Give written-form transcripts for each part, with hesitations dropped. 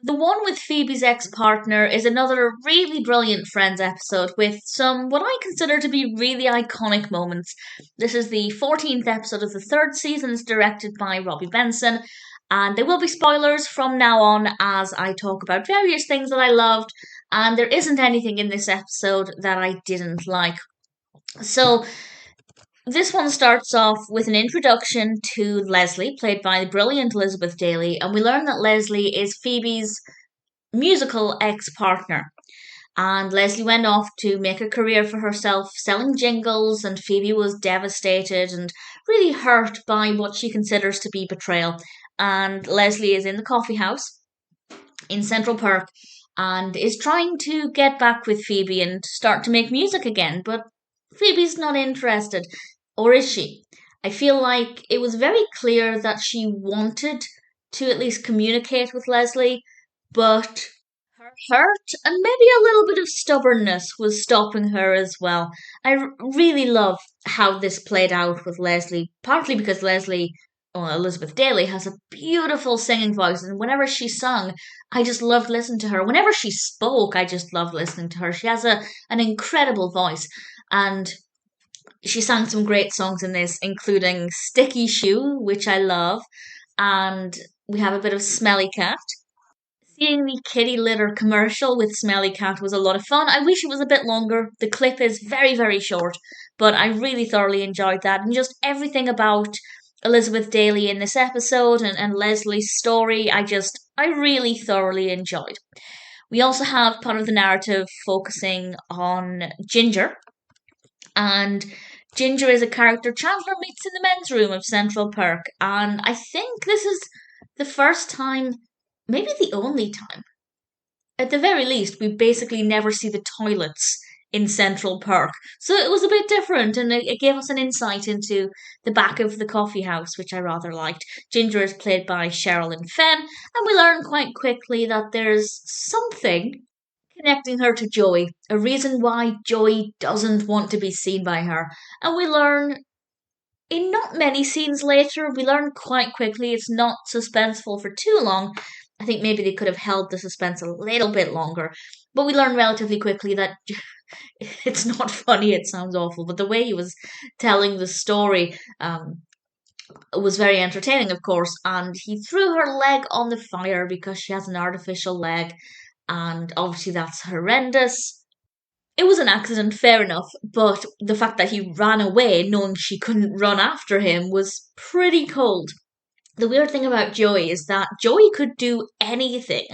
The one with Phoebe's ex-partner is another really brilliant Friends episode with some what I consider to be really iconic moments. This is the 14th episode of the third season. It's directed by Robby Benson, and there will be spoilers from now on as I talk about various things that I loved, and there isn't anything in this episode that I didn't like. So, this one starts off with an introduction to Leslie, played by the brilliant Elizabeth Daily, and we learn that Leslie is Phoebe's musical ex partner. And Leslie went off to make a career for herself selling jingles, and Phoebe was devastated and really hurt by what she considers to be betrayal. And Leslie is in the coffee house in Central Park and is trying to get back with Phoebe and start to make music again, but Phoebe's not interested. Or is she? I feel like it was very clear that she wanted to at least communicate with Leslie, but her hurt and maybe a little bit of stubbornness was stopping her as well. Really love how this played out with Leslie, partly because Leslie, well, Elizabeth Daily, has a beautiful singing voice, and whenever she sung, I just loved listening to her. Whenever she spoke, I just loved listening to her. She has an incredible voice, and she sang some great songs in this, including Sticky Shoe, which I love, and we have a bit of Smelly Cat. Seeing the kitty litter commercial with Smelly Cat was a lot of fun. I wish it was a bit longer. The clip is very, very short, but I really thoroughly enjoyed that. And just everything about Elizabeth Daily in this episode and Leslie's story, I really thoroughly enjoyed. We also have part of the narrative focusing on Ginger, and Ginger is a character Chandler meets in the men's room of Central Park, and I think this is the first time, maybe the only time, at the very least, we basically never see the toilets in Central Park. So it was a bit different, and it gave us an insight into the back of the coffee house, which I rather liked. Ginger is played by Sherilyn Fenn, and we learn quite quickly that there's something connecting her to Joey, a reason why Joey doesn't want to be seen by her. And we learn in not many scenes later, we learn quite quickly it's not suspenseful for too long. I think maybe they could have held the suspense a little bit longer. But we learn relatively quickly that it's not funny, it sounds awful, but the way he was telling the story was very entertaining, of course. And he threw her leg on the fire because she has an artificial leg, and obviously that's horrendous. It was an accident, fair enough, but the fact that he ran away knowing she couldn't run after him was pretty cold. The weird thing about Joey is that Joey could do anything,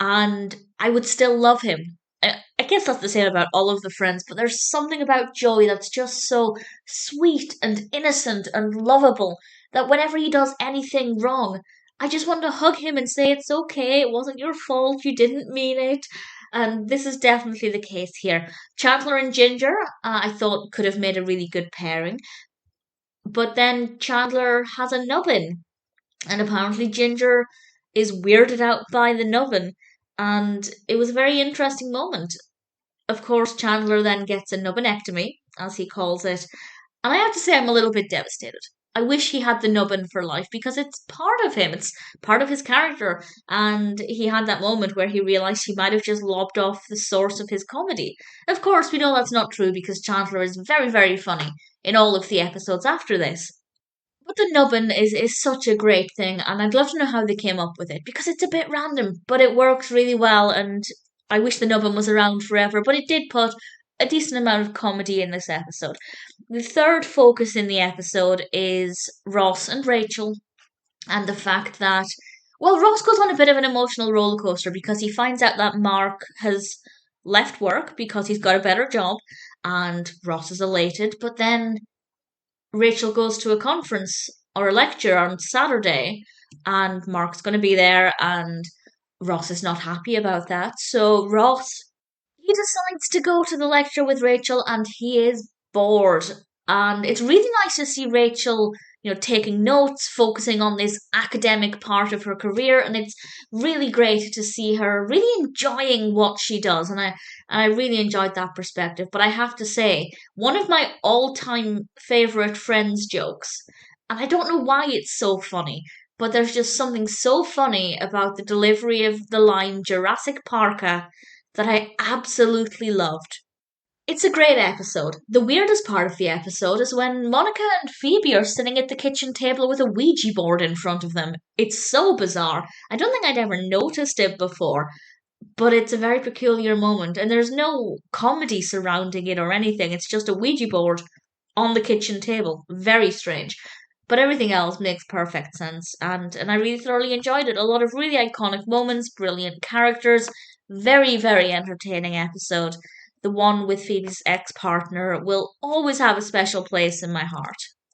and I would still love him. I guess that's the same about all of the friends, but there's something about Joey that's just so sweet and innocent and lovable that whenever he does anything wrong, I just want to hug him and say it's okay, it wasn't your fault, you didn't mean it. And this is definitely the case here. Chandler and Ginger, I thought could have made a really good pairing, but then Chandler has a nubbin, and apparently Ginger is weirded out by the nubbin, and it was a very interesting moment. Of course, Chandler then gets a nubbinectomy, as he calls it, and I have to say I'm a little bit devastated. I wish he had the nubbin for life because it's part of him. It's part of his character. And he had that moment where he realized he might have just lobbed off the source of his comedy. Of course, we know that's not true because Chandler is very, very funny in all of the episodes after this. But the nubbin is such a great thing, and I'd love to know how they came up with it because it's a bit random, but it works really well. And I wish the nubbin was around forever, but it did put a decent amount of comedy in this episode. The third focus in the episode is Ross and Rachel, and the fact that, well, Ross goes on a bit of an emotional roller coaster because he finds out that Mark has left work because he's got a better job, and Ross is elated, but then Rachel goes to a conference or a lecture on Saturday, and Mark's going to be there, and Ross is not happy about that. So Ross, he decides to go to the lecture with Rachel, and he is bored. And it's really nice to see Rachel, taking notes, focusing on this academic part of her career, and it's really great to see her really enjoying what she does, and I really enjoyed that perspective. But I have to say, one of my all-time favorite Friends jokes, and I don't know why it's so funny, but there's just something so funny about the delivery of the line Jurassic Parker that I absolutely loved. It's a great episode. The weirdest part of the episode is when Monica and Phoebe are sitting at the kitchen table with a Ouija board in front of them. It's so bizarre. I don't think I'd ever noticed it before, but it's a very peculiar moment, and there's no comedy surrounding it or anything. It's just a Ouija board on the kitchen table. Very strange. But everything else makes perfect sense, and I really thoroughly enjoyed it. A lot of really iconic moments, brilliant characters, very entertaining episode. The one with Phoebe's ex partner will always have a special place in my heart.